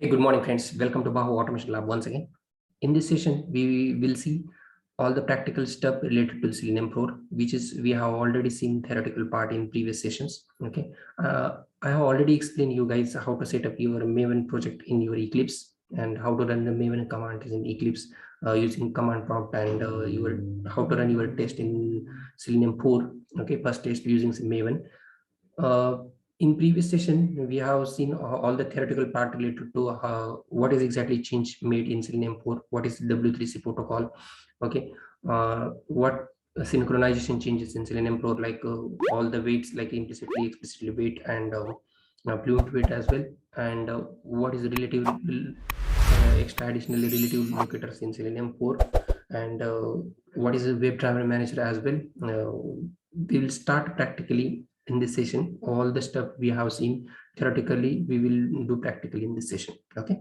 Good morning, friends. Welcome to Bhau-Automation Lab once again. In this session, we will see all the practical stuff related to Selenium Pro, which is we have already seen theoretical part in previous sessions. Okay, I have already explained you guys how to set up your Maven project in your Eclipse and how to run the Maven command in Eclipse using command prompt and your how to run your test in Selenium 4. Okay, first test using Maven. In previous session, we have seen all the theoretical part related to what is exactly change made in Selenium 4, what is W3C protocol, okay, what synchronization changes in Selenium 4, like all the weights like implicitly, explicitly wait, and Fluent wait as well, and what is relative extra additionally relative locators in Selenium 4, and what is a WebDriver Manager as well. We will start practically in this session. All the stuff we have seen theoretically we will do practically in this session. Okay,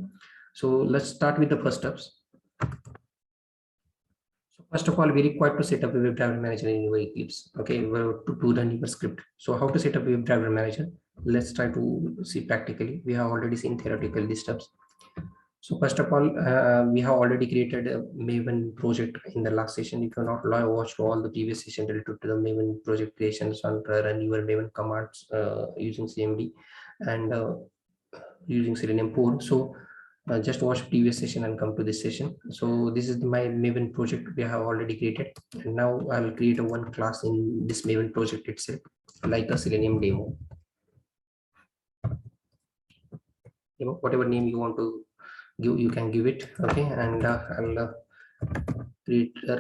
so let's start with the first steps. So first of all, we require to set up a WebDriver Manager in your Eclipse. Okay, to run your script. So how to set up a WebDriver Manager? Let's try to see practically. We have already seen theoretical these steps. So first of all, we have already created a Maven project in the last session. If you're not watched all the previous session related to the Maven project creations and run your Maven commands using Cmd and using Selenium 4. So just watch previous session and come to this session. So this is my Maven project we have already created. And now I'll create a one class in this Maven project itself, like a Selenium demo. Whatever name you want to you can give it. Okay, and I'll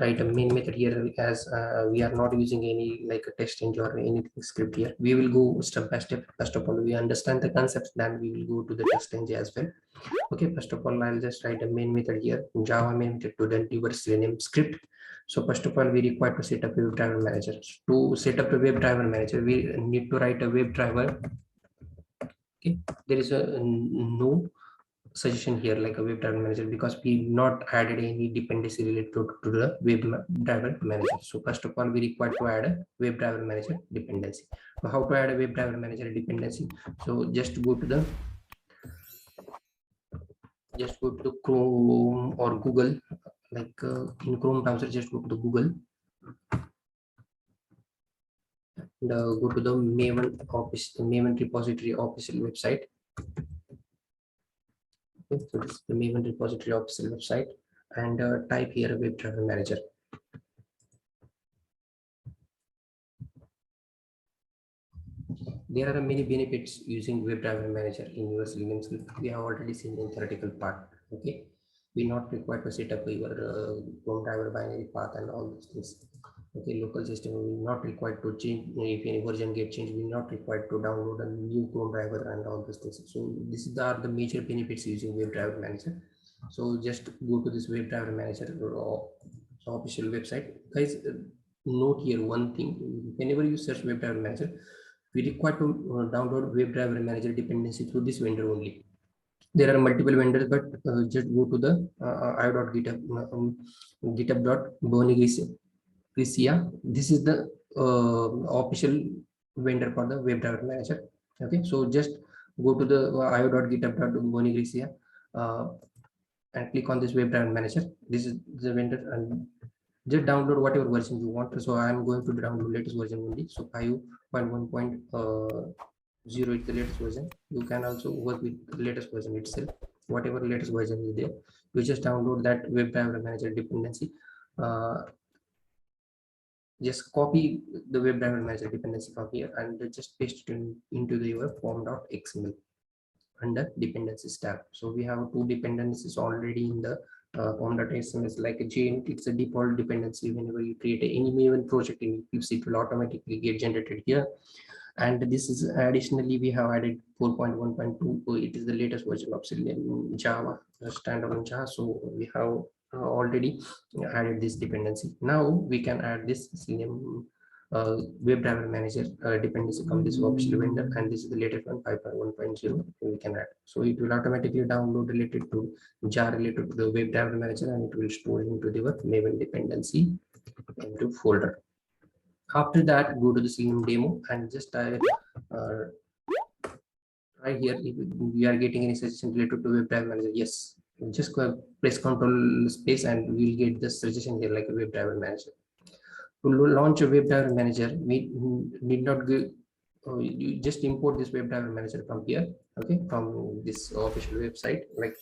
write a main method here as we are not using any like a test engine or anything script here. We will go step by step. First of all, we understand the concepts, then we will go to the test engine as well. Okay, first of all, I'll just write a main method here, Java main method to then your Selenium script. So first of all, we require to set up a WebDriver Manager. To set up a WebDriver Manager, we need to write a WebDriver. Okay, there is a no suggestion here like a WebDriver Manager because we not added any dependency related to the WebDriver Manager. So first of all, we require to add a WebDriver Manager dependency. So how to add a WebDriver Manager dependency? So just go to Chrome or Google, like in Chrome browser, just go to the Google and go to the Maven repository official website. Okay, so this is the Maven repository official website, and type here WebDriver Manager. There are many benefits using WebDriver Manager in your Selenium script. We have already seen in theoretical part. Okay, we not required to set up your Chrome driver binary path and all those things. Okay, local system we not required to change if any version get changed. We not required to download a new Chrome driver and all those things. So these are the major benefits using WebDriver Manager. So just go to this WebDriver Manager official website, guys. Note here one thing: whenever you search WebDriver Manager, we require to download WebDriver Manager dependency through this vendor only. There are multiple vendors, but just go to the github.bhau.github.bonigrisia. This is the official vendor for the WebDriver Manager. Okay, so just go to the io.github.bonigrisia and click on this WebDriver Manager. This is the vendor, and just download whatever version you want. So I am going to download latest version only. So 5.1.0 is the latest version. You can also work with the latest version itself. Whatever latest version is there, you just download that WebDriver Manager dependency. Just copy the WebDriver Manager dependency from here and just paste it into your form.xml under dependencies tab. So we have two dependencies already in the form.xml. Is like a chain. It's a default dependency. Whenever you create any Maven project in Eclipse, it will automatically get generated here. And this is additionally we have added 4.1.2. It is the latest version of Selenium Java, standalone Java. So we have already added this dependency. Now we can add this Selenium WebDriver Manager dependency from this official vendor, and this is the latest one, 5.1.0. we can add. So it will automatically download related to jar related to the WebDriver Manager, and it will store into the Maven dependency into folder. After that, go to the Selenium demo and just right here, if we are getting any suggestion related to WebDriver Manager, yes, just go press Control space and we will get the suggestion here like a WebDriver Manager. To launch a WebDriver Manager, we need not go. You just import this WebDriver Manager from here, okay, from this official website like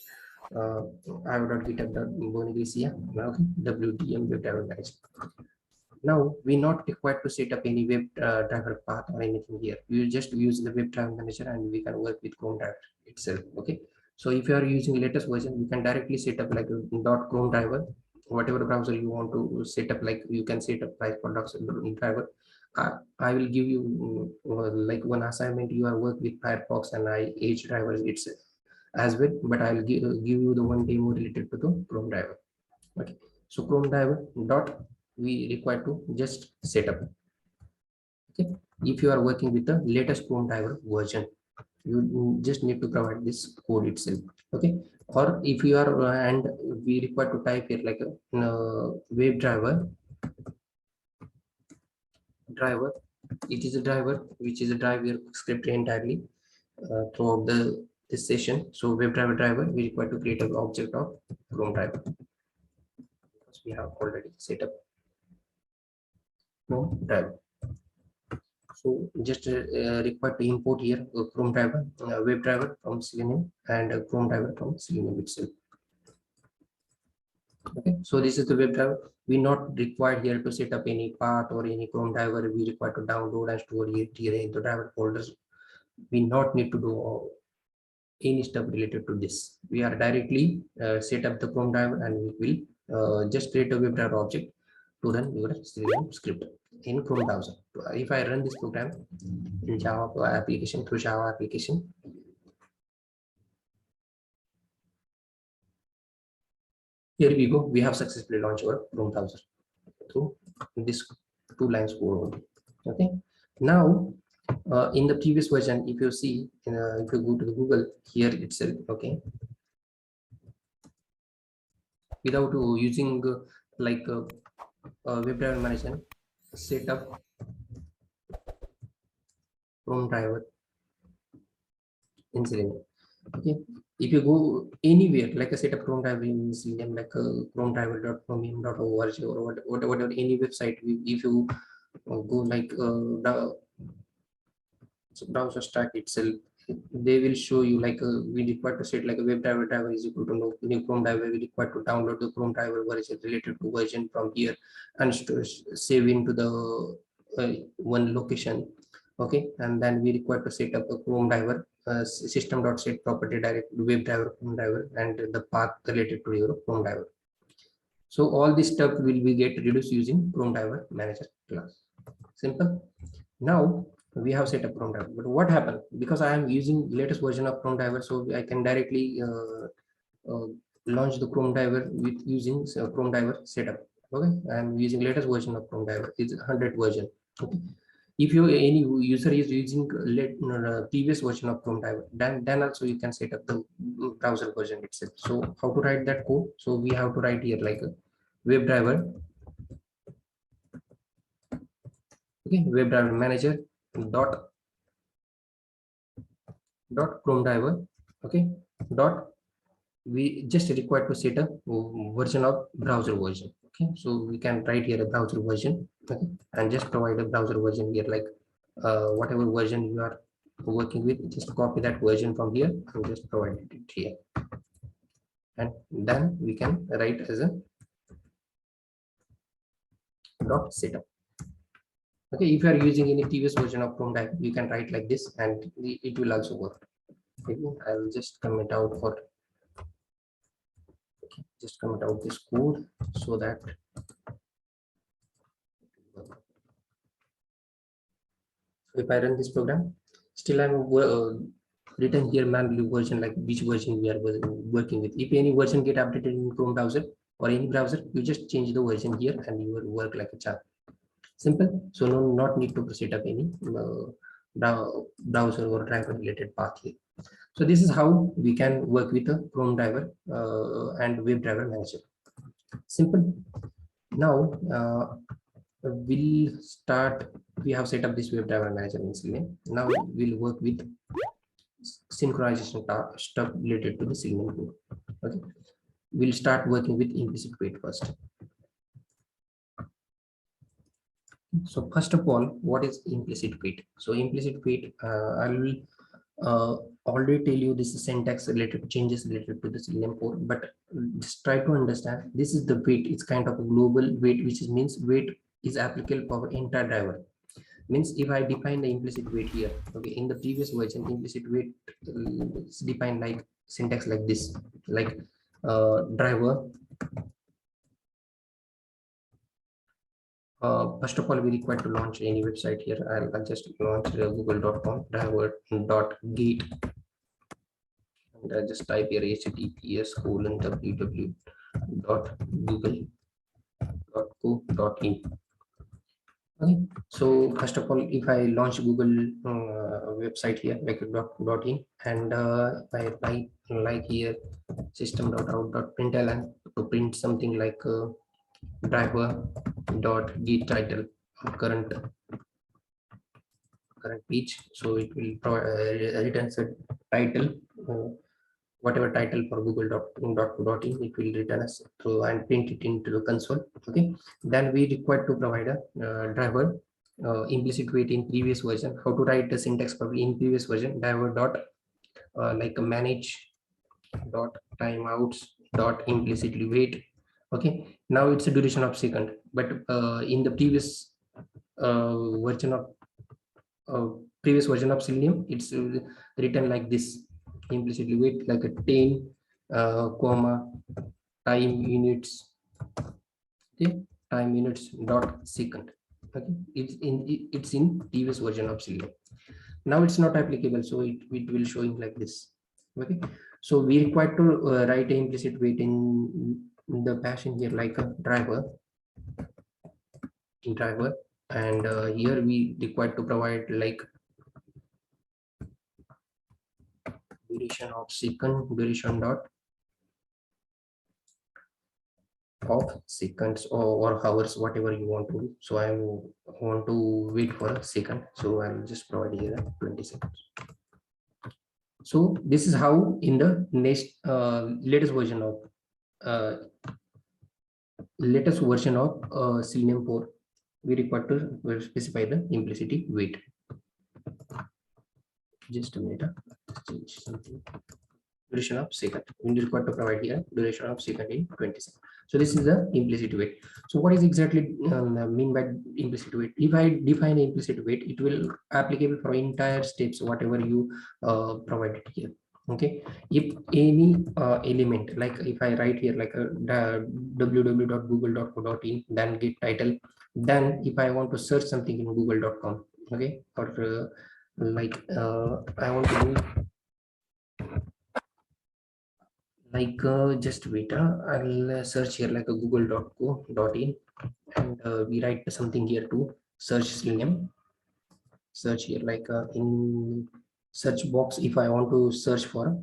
ivo.github.boniglesia, okay, WDM WebDriver Manager. Now we're not required to set up any web driver path or anything here. You just use the WebDriver Manager and we can work with Chrome driver itself. Okay. So if you are using latest version, you can directly set up like a .chrome driver, whatever browser you want to set up. Like you can set up like for driver. I will give you like one assignment. You are work with Firefox and Edge drivers itself as well, but I will give you the one demo related to the Chrome driver. Okay. So Chrome driver dot we require to just set up. Okay, if you are working with the latest Chrome driver version, you just need to provide this code itself. Okay, or if you are and we require to type here like a web driver, it is a driver which is a driver script entirely throughout this session. So WebDriver we require to create an object of Chrome driver because we have already set up Chrome driver. So just required to import here Chrome driver, WebDriver from Selenium and Chrome driver from Selenium itself. Okay, so this is the WebDriver. We not required here to set up any path or any Chrome driver. We require to download and store it here in the driver folders. We not need to do any stuff related to this. We are directly set up the Chrome driver and we will just create a WebDriver object to run your Selenium script in Chrome browser. If I run this program in Java application through Java application, here we go. We have successfully launched our Chrome browser through this 2 lines code. Okay. Now, in the previous version, if you see, if you go to the Google here itself, okay, without using like WebDriver Manager, set up Chrome driver in Selenium. Okay, if you go anywhere like a setup Chrome driver in Selenium, like a Chrome driver.chromium.org or whatever any website, if you go like the browser stack itself, they will show you like we require to set like a WebDriver driver is equal to new Chrome driver. We require to download the Chrome driver version related to version from here and save into the one location. Okay, and then we require to set up a Chrome driver system.set property direct WebDriver Chrome driver and the path related to your Chrome driver. So all this stuff will be get reduced using Chrome driver manager class. Simple. Now we have set up Chrome driver, but what happened because I am using latest version of Chrome driver, so I can directly launch the Chrome driver with using Chrome driver setup. Okay, I am using latest version of Chrome driver, it's 100 version. Okay, if you any user is using previous version of Chrome driver, then also you can set up the browser version itself. So how to write that code? So we have to write here like a WebDriver, okay, WebDriver Manager dot Chrome driver, okay, dot we just required to set a version of browser version. Okay, so we can write here a browser version, okay, and just provide a browser version here like whatever version you are working with, just copy that version from here and just provide it here, and then we can write as a dot setup. Okay, if you are using any previous version of Chrome drive, you can write like this and it will also work. Okay, I will just comment out for just comment out this code so that if I run this program, still I'm written here manually version like which version we are working with. If any version get updated in Chrome browser or any browser, you just change the version here and you will work like a charm. Simple. So no, not need to set up any browser or driver related path here. So this is how we can work with a Chrome driver and WebDriver Manager. Simple. Now we'll start. We have set up this WebDriver Manager in Selenium. Now we'll work with synchronization stuff related to the Selenium code. Okay, we'll start working with implicit wait first. So first of all, what is implicit wait? So implicit wait, I will already tell you this is syntax related changes related to the Selenium code, but just try to understand this is the wait. It's kind of a global wait, which means wait is applicable for entire driver. Means if I define the implicit wait here, okay, in the previous version, implicit wait is defined like syntax like this, like driver. First of all, we require to launch any website here. I'll just launch google.com driver.gate, and I just type here https://www.google.co.in. Okay, so first of all, if I launch Google website here, like .in, and if I write like here system.out.println to print something like driver.get title of current page, so it will return a title, whatever title for google.in, it will return us through and print it into the console. Okay, then we require to provide a driver implicit wait in previous version. How to write the syntax for in previous version? Driver dot like a manage dot timeouts dot implicitly wait. Okay, now it's a duration of second, but in the version of previous version of Selenium, it's written like this: implicitly wait like a 10 comma time units. Okay, time units dot second. Okay, it's in previous version of Selenium. Now it's not applicable, so it will showing like this. Okay, so we require to write a implicit wait in the bash in here like a driver, and here we require to provide like duration of second, duration dot of seconds or hours, whatever you want to do. So I want to wait for a second, so I'll just provide here 20 seconds. So this is how in the next latest version of Selenium 4, we require to specify the implicit wait. Just a minute, change something. Duration of second, we require to provide here duration of second in 20 seconds. So this is the implicit wait. So what is exactly mean by implicit wait? If I define implicit wait, it will applicable for entire steps whatever you provided here. Okay, if any element, like if I write here like a www.google.co.in, then get title, then if I want to search something in google.com, okay, or like I want to do like just wait, I'll search here like a google.co.in, and we write something here to search Selenium. Search here like in search box, if I want to search for,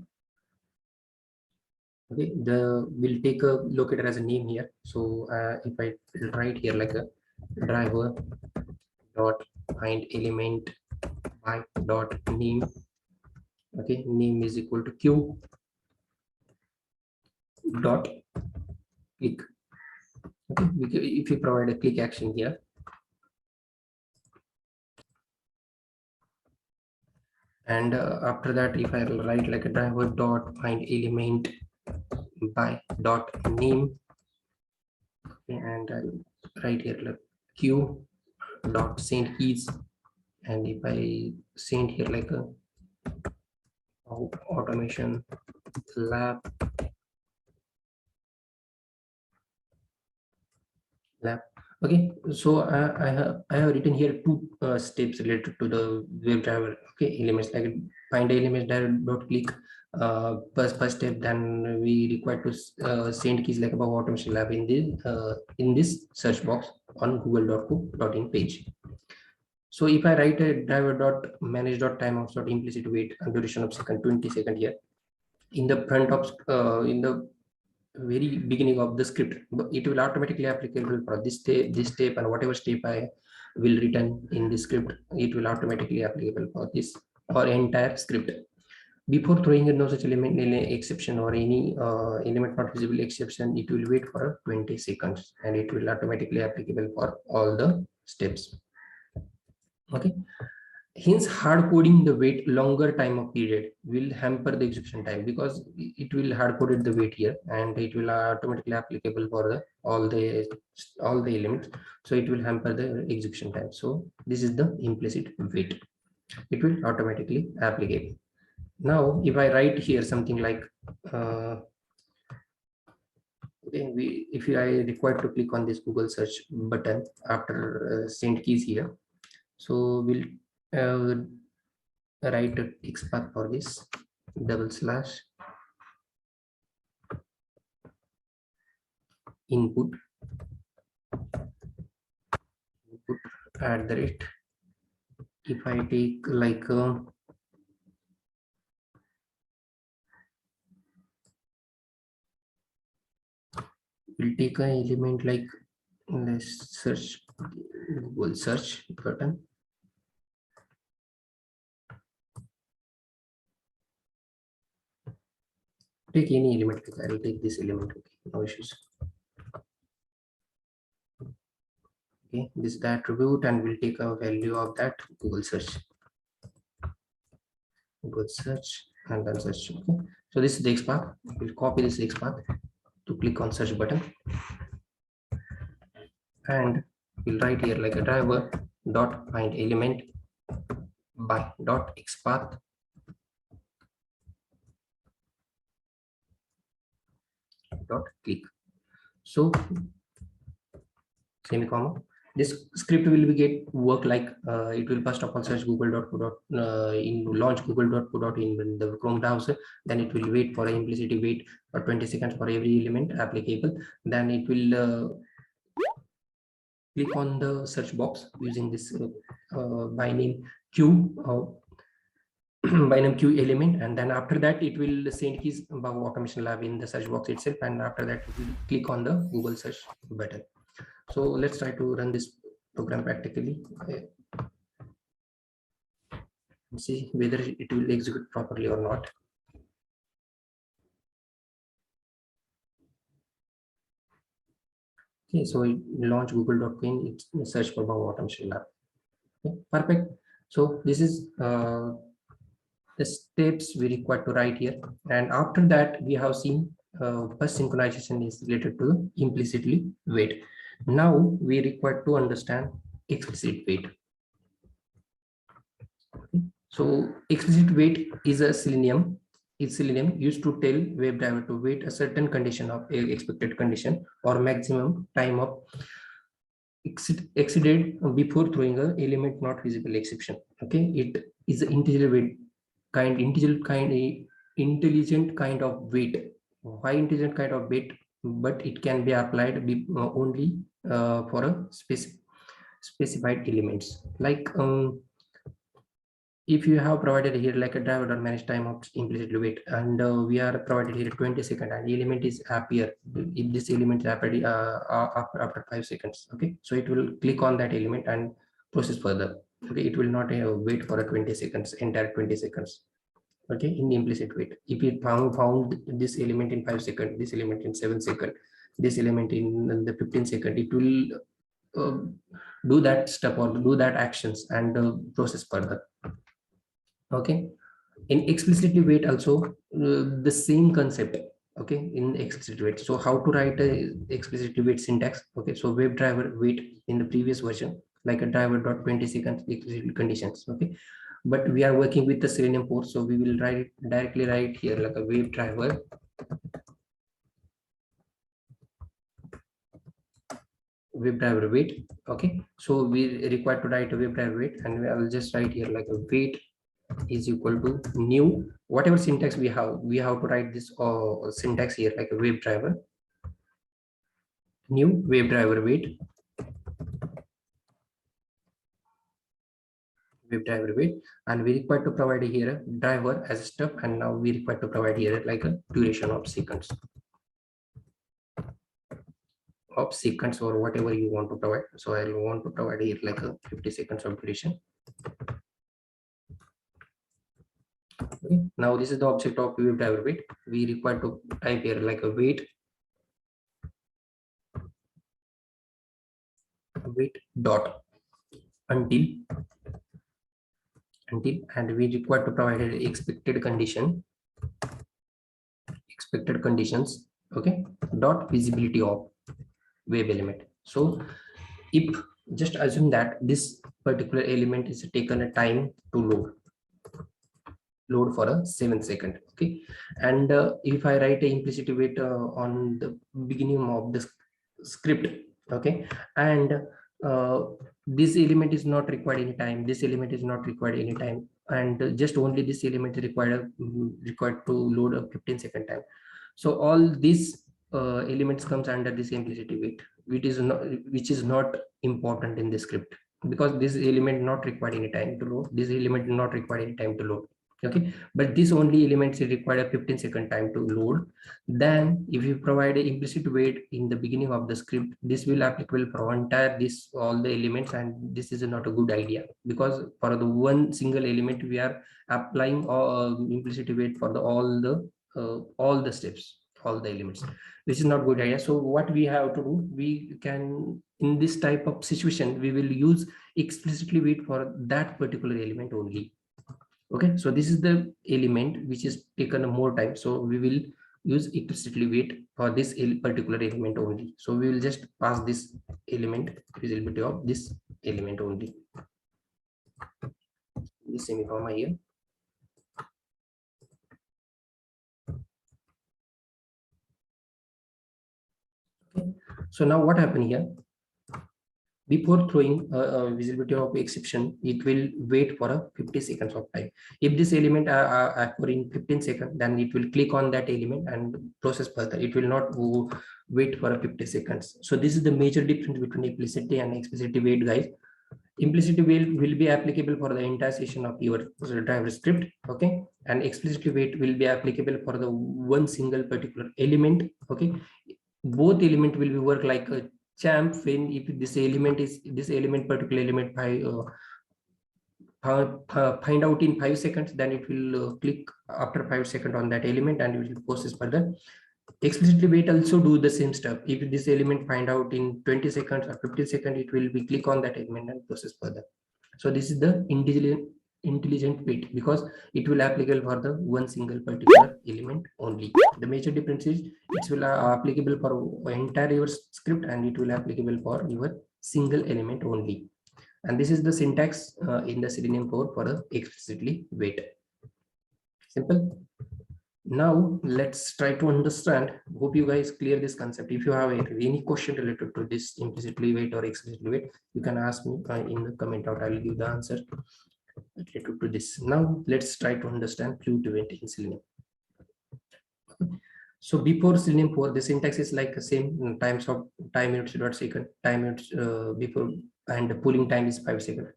okay, we'll take a locator as a name here. So if I write here like a driver dot find element by dot name, okay, name is equal to q dot click. Okay, if you provide a click action here, and after that, if I write like a driver dot find element by dot name, and I'll write here like q dot send keys, and if I send here like a automation lab, okay, so I have written here two steps related to the WebDriver, okay, elements like find element driver dot click, first step. Then we require to send keys like Bhau-Automation lab in this search box on google.co.in page. So if I write a driver dot manage dot timeouts dot implicit wait and duration of second 20 second here in the front of in the very beginning of the script, it will automatically applicable for this step, and whatever step I will return in the script, it will automatically applicable for this or entire script. Before throwing a no such element exception or any element not visible exception, it will wait for 20 seconds and it will automatically applicable for all the steps. Okay, hence hard coding the wait longer time of period will hamper the execution time, because it will hard coded the wait here and it will automatically applicable for the all the elements, so it will hamper the execution time. So this is the implicit wait, it will automatically applicable. Now if I write here something like okay, if I require to click on this Google search button after send keys here, so we'll uh, write a XPath for this / input @ if I take like we'll take an element like let's search Google search button. Take any element, I'll take this element. Okay, no issues. Okay, this is the attribute and we'll take a value of that Google search and then search. Okay, so this is the XPath. We'll copy this XPath to click on search button and we'll write here like a driver dot find element by dot XPath dot click. So semicolon, this script will be get work like it will first of all search google.co. In launch google.co in the Chrome browser, then it will wait for an implicit wait for 20 seconds for every element applicable. Then it will click on the search box using this by name q by name q element, and then after that it will send his Bhau-Automation lab in the search box itself, and after that it will click on the Google search button. So let's try to run this program practically. See whether it will execute properly or not. Okay, so it launch google.co, it's search for Bhau-Automation lab. Okay, perfect. So this is the steps we require to write here, and after that we have seen first synchronization is related to implicitly wait. Now we require to understand explicit wait. Okay. So explicit wait is a Selenium. Selenium used to tell WebDriver to wait a certain condition of expected condition or maximum time of exceeded before throwing a element not visible exception. Okay, it is an intelligent kind of wait. Why intelligent kind of wait? But it can be applied only for a specified elements. Like if you have provided here like a driver or manage time of implicitly wait, and we are provided here 20 seconds and the element is appear if this element is appeared after 5 seconds. Okay, so it will click on that element and process further. Okay, it will not wait for a 20 seconds, entire 20 seconds. Okay, in the implicit wait, if it found this element in 5 seconds, this element in 7 seconds, this element in the 15 seconds, it will do that step or do that actions and process further. Okay, in explicitly wait also the same concept. Okay, in explicit wait, so how to write a explicitly wait syntax? Okay, so WebDriver wait in the previous version like a driver dot 20 seconds explicit conditions. Okay, but we are working with the Selenium port, so we will directly write here like a WebDriver wait. Okay, so we require to write a WebDriver wait, and I will just write here like a wait is equal to new, whatever syntax we have to write this syntax here like a WebDriver new WebDriver wait and we require to provide here a driver as a step, and now we require to provide here like a duration of seconds or whatever you want to provide. So I want to provide here like a 50 seconds of duration. Okay, now this is the object of WebDriver wait. We require to type here like a wait dot until and we require to provide an expected conditions. Okay, dot visibility of web element. So if just assume that this particular element is taken a time to load for a 7 second. Okay, and if I write a implicit wait on the beginning of the script, okay, and uh, this element is not required any time, this element is not required any time, and just only this element is required to load a 15-second time. So all these elements comes under this implicit wait, which is not important in the script, because this element not required any time to load, this element not required any time to load. Okay, but this only elements require a 15-second time to load. Then if you provide an implicit wait in the beginning of the script, this will applicable for entire this all the elements, and this is not a good idea, because for the one single element we are applying implicit wait for the all the steps, all the elements, which is not good idea. So what we have to do, we can, in this type of situation, we will use explicitly wait for that particular element only. Okay, so this is the element which is taken more time, so we will use explicitly wait for this particular element only. So we will just pass this element visibility of this element only, this semicolon here. Okay, so now what happened here, before throwing a visibility of exception, it will wait for a 50 seconds of time. If this element occur in 15 seconds, then it will click on that element and process further. It will not wait for a 50 seconds. So this is the major difference between implicit and explicit wait, guys. Implicit will be applicable for the entire session of your driver script. Okay, and explicit wait will be applicable for the one single particular element. Okay, both element will be work like a champ when if this element particular element find out in 5 seconds, then it will click after 5 seconds on that element and it will process further. Explicitly wait also do the same stuff. If this element find out in 20 seconds or 15 seconds, it will be click on that element and process further. So this is the intelligent wait, because it will applicable for the one single particular element only. The major difference is it will applicable for entire your script, and it will applicable for your single element only. And this is the syntax in the Selenium code for the explicitly wait. Simple. Now let's try to understand. Hope you guys clear this concept. If you have any question related to this implicitly wait or explicitly wait, you can ask me in the comment out. I will give the answer related to this. Now let's try to understand Fluent event in Selenium. So before Selenium 4, the syntax is like the same, times of time minutes dot second, time minutes before, and the pooling time is 5 seconds.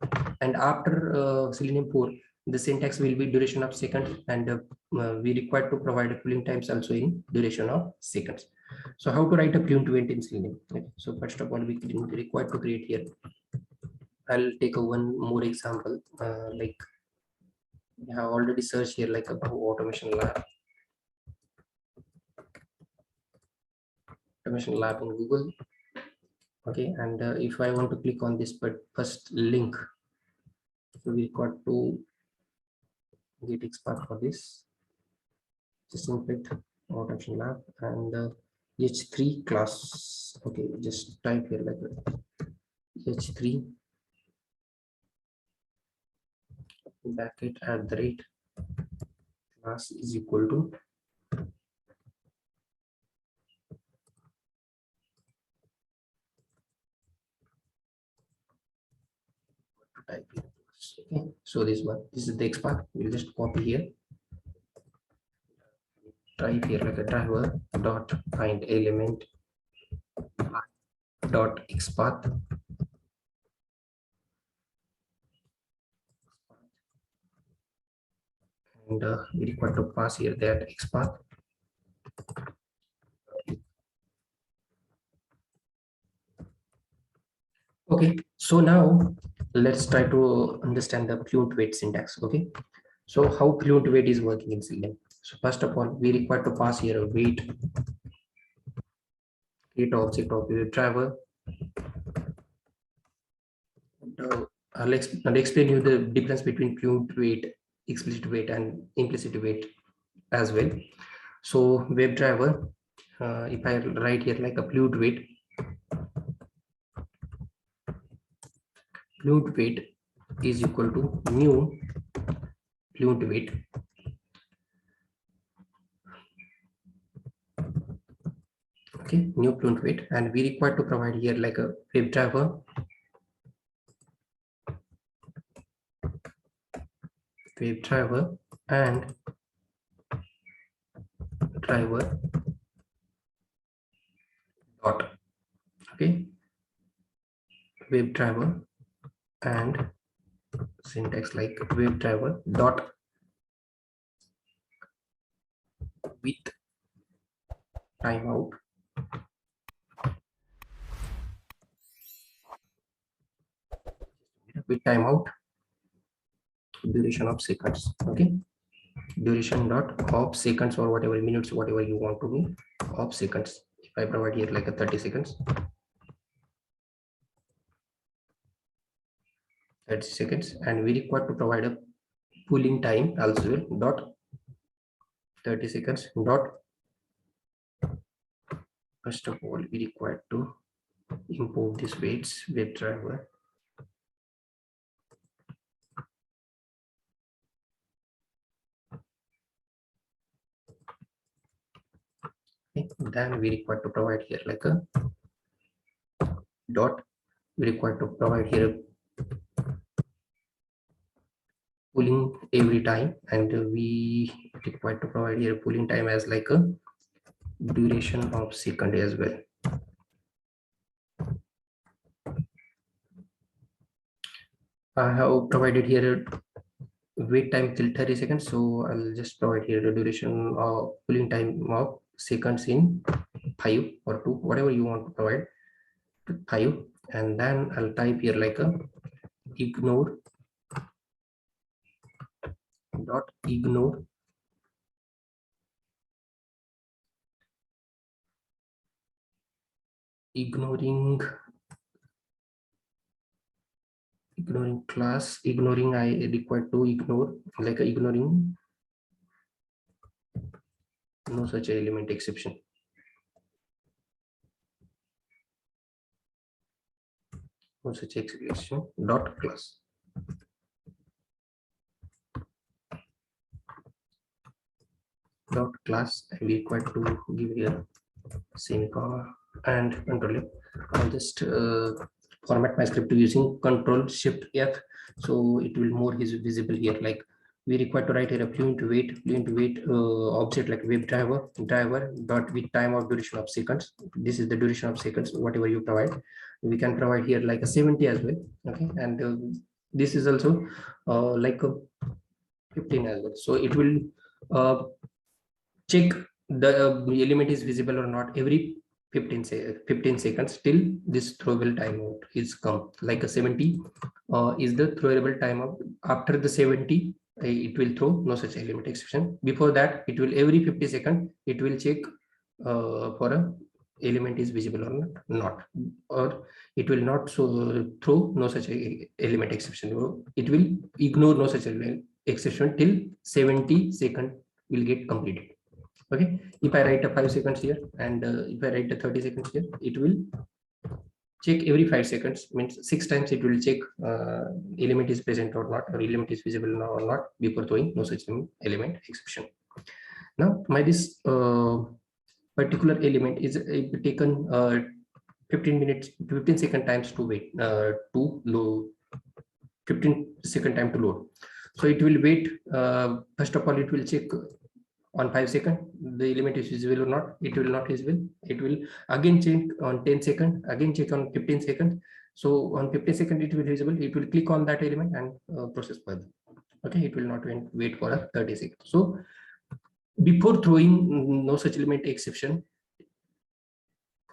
And after Selenium 4, the syntax will be duration of seconds, and we require to provide pooling times also in duration of seconds. So how to write a Fluent event in Selenium? Okay. So first of all, we require to create here. I'll take one more example. Like I have already searched here like a Bhau-Automation lab. Automation lab in Google. Okay, and if I want to click on this first link, so we got to get expert for this. Just input Automation lab and h3 class. Okay, just type here like h3 bracket @ class is equal to type here. Okay, so this is the expert. We'll just copy here, type here like a driver dot find element dot xpath, and we require to pass here that xpath. Okay, so now let's try to understand the Fluent wait syntax. Okay, So how Fluent Wait is working in Selenium? So first of all, we require to pass here a wait, create object of WebDriver. I'll explain you the difference between Fluent Wait, Explicit Wait, and Implicit Wait as well. So WebDriver, if I write here like a Fluent Wait is equal to new Fluent Wait. Okay, new Fluent Wait, and we require to provide here like a WebDriver and driver dot. Okay, WebDriver and syntax like WebDriver dot with timeout duration of seconds. Okay, duration dot of seconds or whatever minutes, whatever you want to be of seconds. If I provide here like a 30 seconds, 30 seconds, and we require to provide a pooling time also dot 30 seconds dot. First of all, we require to import this waits WebDriver. Okay, then we require to provide here like a dot. We require to provide here pooling every time, and we require to provide here pooling time as like a duration of second as well. I have provided here wait time till 30 seconds, so I'll just provide here the duration of pooling time of seconds in 5 or 2, whatever you want to provide, 5, and then I'll type here like a ignore dot ignoring class, ignoring I require to ignore like a ignoring no such element exception. No such exception dot class. Dot class, and we require to give here semicolon and control F. I'll just format my script using Control Shift F, so it will more is visible here. Like we require to write here a Fluent Wait object like WebDriver driver dot with time of duration of seconds. This is the duration of seconds, whatever you provide. We can provide here like a 70 as well. Okay, and this is also like a 15 as well. So it will check the element is visible or not every 15 seconds till this throwable timeout is come. Like a 70 is the throwable timeout. After the 70, it will throw no such element exception. Before that, it will every 50 seconds it will check for a element is visible or not, or it will not so throw no such element exception. It will ignore no such element exception till 70 second will get completed. Okay, if I write a 5 seconds here, and if I write a 30 seconds here, it will check every 5 seconds, means 6 times it will check element is present or not, or element is visible or not, before throwing no such element exception. Now my this particular element is taken 15 second times to wait to load, 15-second time to load. So it will wait, first of all it will check on 5 seconds the element is visible or not. It will not visible. It will again check on 10 seconds, again check on 15 seconds. So on 15 seconds it will visible. It will click on that element and process further. Okay, it will not wait for a 30 seconds. So before throwing no such element exception,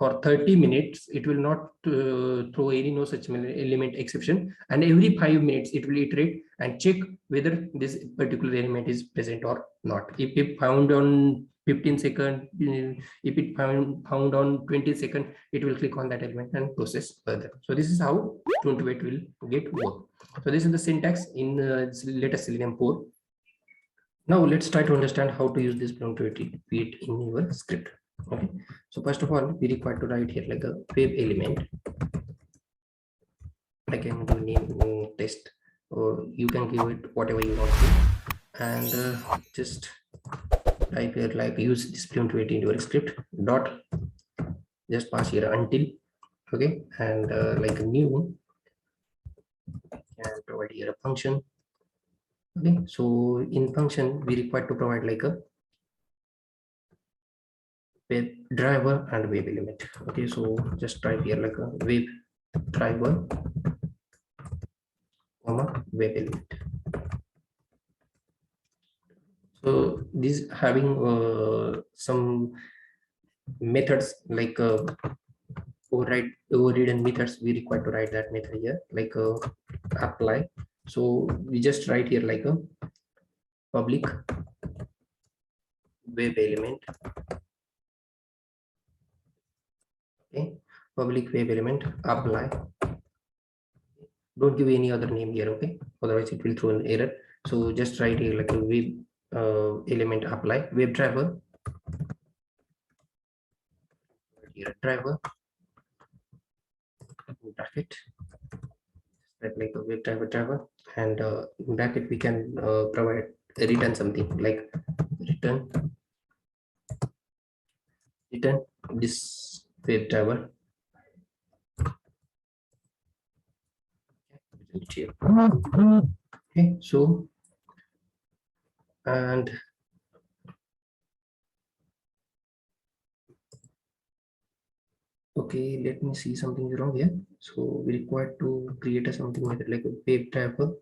for 30 minutes, it will not throw any no such element exception, and every 5 minutes it will iterate and check whether this particular element is present or not. If it found on 15 second, if it found on 20 second, it will click on that element and process further. So this is how Fluent Wait will get work. So this is the syntax in latest Selenium 4. Now let's try to understand how to use this Fluent Wait in your script. Okay, so first of all, we require to write here like a web element. I can do name test, or you can give it whatever you want to, and just type here like use this Fluent Wait in your script dot, just pass here until. Okay, and like a new, and provide here a function. Okay, so in function we require to provide like a web driver and web element. Okay, so just type here like a web driver comma web element. So this having some methods like overridden methods. We require to write that method here like apply. So we just write here like a public web element. Okay, public web element apply. Don't give any other name here, okay, otherwise it will throw an error. So just write here like a web element apply web driver, here driver bracket, like a web driver, and in bracket we can provide return something like return this web driver. Okay, so and okay, let me see something wrong here. So we require to create a something like a web driver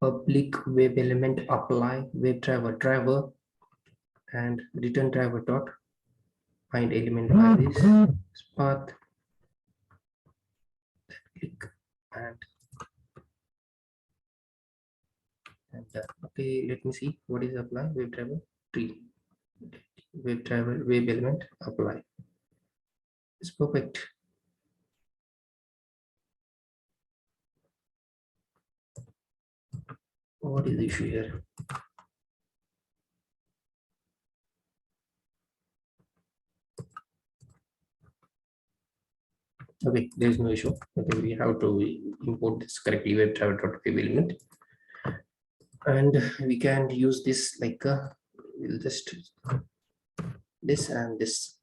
public web element apply web driver and return driver dot find element by this path, click and okay, let me see what is apply web driver tree web driver web element apply. It's perfect. What is the issue here? Okay, there is no issue. Okay, we have to import this correctly web driver dot web element, and we can use this like we'll just this and this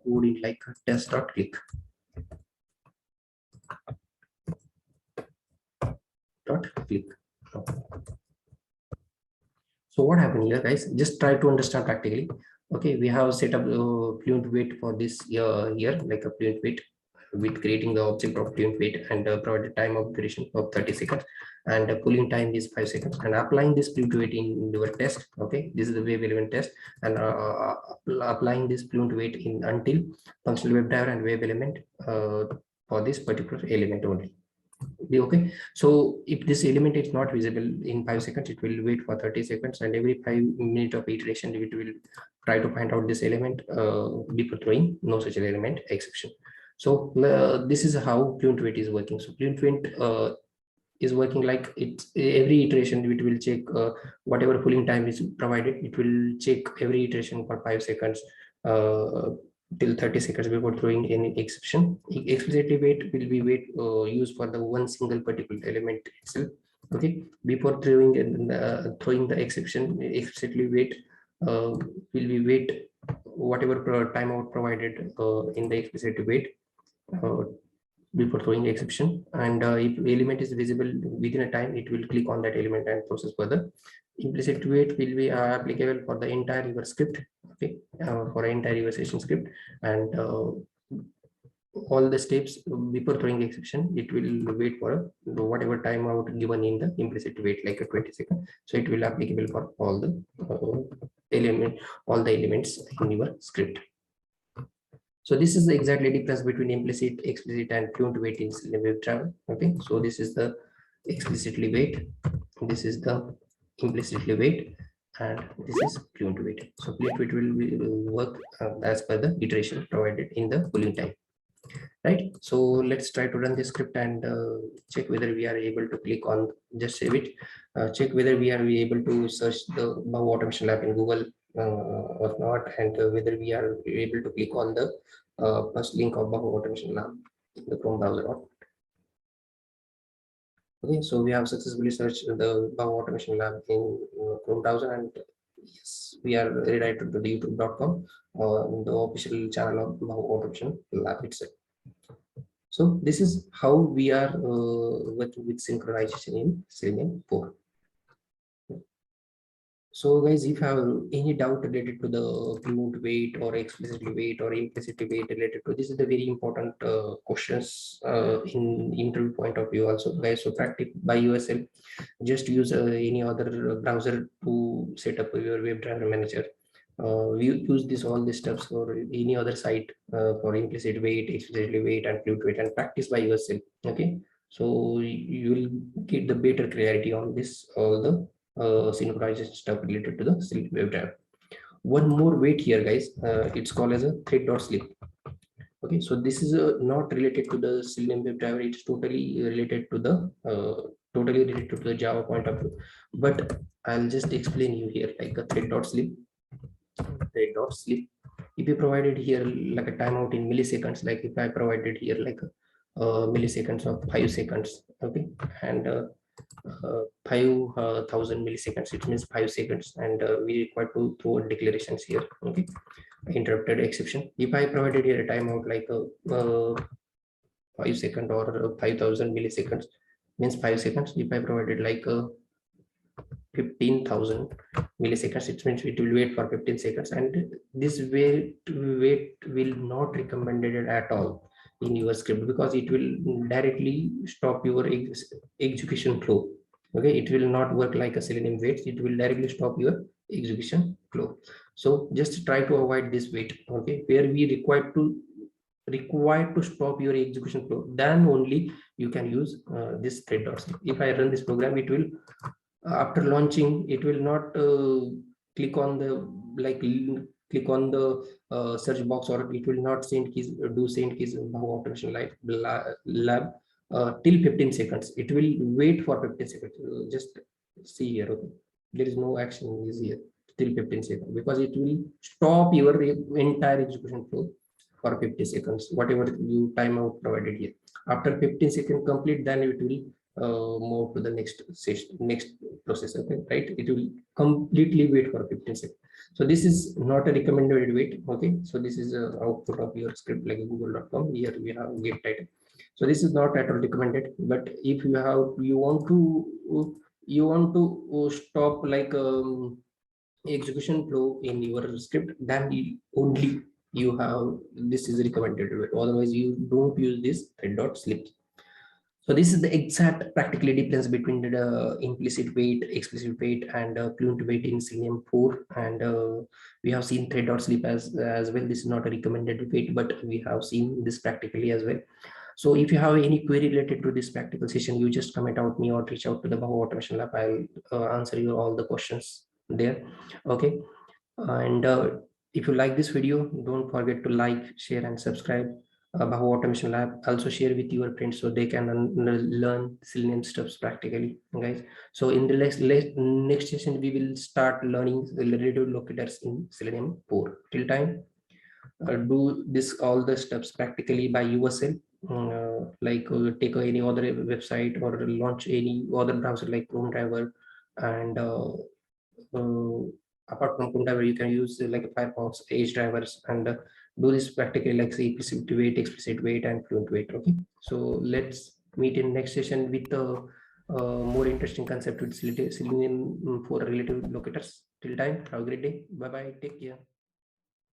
code it like test dot click dot click. So what happened here, guys? Just try to understand practically. Okay, we have set up Fluent Wait for this here like a Fluent Wait with creating the object of Fluent Wait and provided time of duration of 30 seconds, and pulling time is 5 seconds, and applying this Fluent Wait in your test. Okay, this is the web element test, and applying this Fluent Wait in until functional web driver and web element for this particular element only. Okay, so if this element is not visible in 5 seconds, it will wait for 30 seconds, and every 5 minutes of iteration it will try to find out this element before throwing no such element exception. So this is how Fluent Wait is working. So Fluent Wait is working like it's every iteration it will check whatever pulling time is provided, it will check every iteration for 5 seconds till 30 seconds before throwing any exception. Explicitly wait will be wait used for the one single particular element itself. Okay, before throwing the exception, explicitly wait will be wait whatever timeout provided in the explicit wait before throwing exception, and if element is visible within a time, it will click on that element and process further. Implicit wait will be applicable for the entire your script. Okay, for an entire your session script, and all the steps before throwing exception, it will wait for whatever timeout given in the implicit wait, like a 20 seconds. So it will applicable for all the all the elements in your script. So this is the exactly difference between implicit, explicit, and fluent wait in Selenium WebDriver. Okay, so this is the explicitly wait, this is the implicitly wait, and this is fluent wait. So fluent wait will work as per the iteration provided in the pooling time. Right, so let's try to run the script and check whether we are able to click on, just save it, check whether we are able to search the Bhau-Automation lab in Google or not, and whether we are able to click on the first link of Bhau-Automation lab in the Chrome browser. Okay, so we have successfully searched the Bhau-Automation lab in Chrome browser, and yes, we are redirected to the youtube.com the official channel of Bhau-Automation lab itself. So this is how we are working with synchronization in Selenium 4. So guys, if you have any doubt related to the fluent wait or explicitly wait or implicitly wait related to this, is the very important questions in interview point of view also, guys. So practice by yourself. Just use any other browser to set up your WebDriver Manager. We use this all these steps for any other site for implicit wait, explicitly wait, and fluent wait, and practice by yourself. Okay, so you will get the better clarity on this all the synchronization stuff related to the Selenium WebDriver. One more wait here, guys. It's called as a thread.sleep. Okay, so this is not related to the Selenium WebDriver. It's totally related to the Java point of view. But I'll just explain you here like a thread.sleep. Thread.sleep. If you provided here like a timeout in milliseconds, like if I provided here like milliseconds of 5 seconds, okay, and 5,000 milliseconds, it means 5 seconds, and we require to throw declarations here. Okay, interrupted exception. If I provided here a timeout like 5 second or 5,000 milliseconds, means 5 seconds. If I provided like 15,000 milliseconds, it means it will wait for 15 seconds, and this wait will not recommended at all in your script, because it will directly stop your execution flow. Okay, it will not work like a Selenium wait, it will directly stop your execution flow. So just try to avoid this wait. Okay, where we required to stop your execution flow, then only you can use this thread.sleep. If I run this program, it will after launching, it will not click on the click on the search box, or it will not send keys, do send keys in Bhau-Automation lab till 15 seconds. It will wait for 15 seconds. Just see here. Okay, there is no action is here till 15 seconds, because it will stop your entire execution flow for 50 seconds, whatever you timeout provided here. After 15 seconds complete, then it will move to the next session, next process. Okay, right, it will completely wait for 15 seconds. So this is not a recommended wait. Okay, so this is a output of your script like google.com. Here we have get title. So this is not at all recommended, but if you want to stop like execution flow in your script, then only you have this is recommended wait. Otherwise you don't use this thread.sleep. So this is the exact practically difference between the implicit wait, explicit wait, and fluent wait in Selenium 4. And we have seen thread.sleep as well. This is not a recommended wait, but we have seen this practically as well. So if you have any query related to this practical session, you just comment out me or reach out to the Bhau-Automation lab. I'll answer you all the questions there. Okay, and if you like this video, don't forget to like, share, and subscribe. Bhau-Automation lab, also share with your friends so they can learn Selenium steps practically, guys. So in the next session, we will start learning the relative locators in Selenium 4. Till time, do this all the steps practically by yourself. Like take any other website or launch any other browser like Chrome driver, and apart from Chrome driver, you can use like Firefox, Edge drivers, and do this practically like say implicit wait, explicit wait, and fluent wait. Okay, so let's meet in next session with the more interesting concept with Selenium for relative locators. Till time, have a great day. Bye bye. Take care.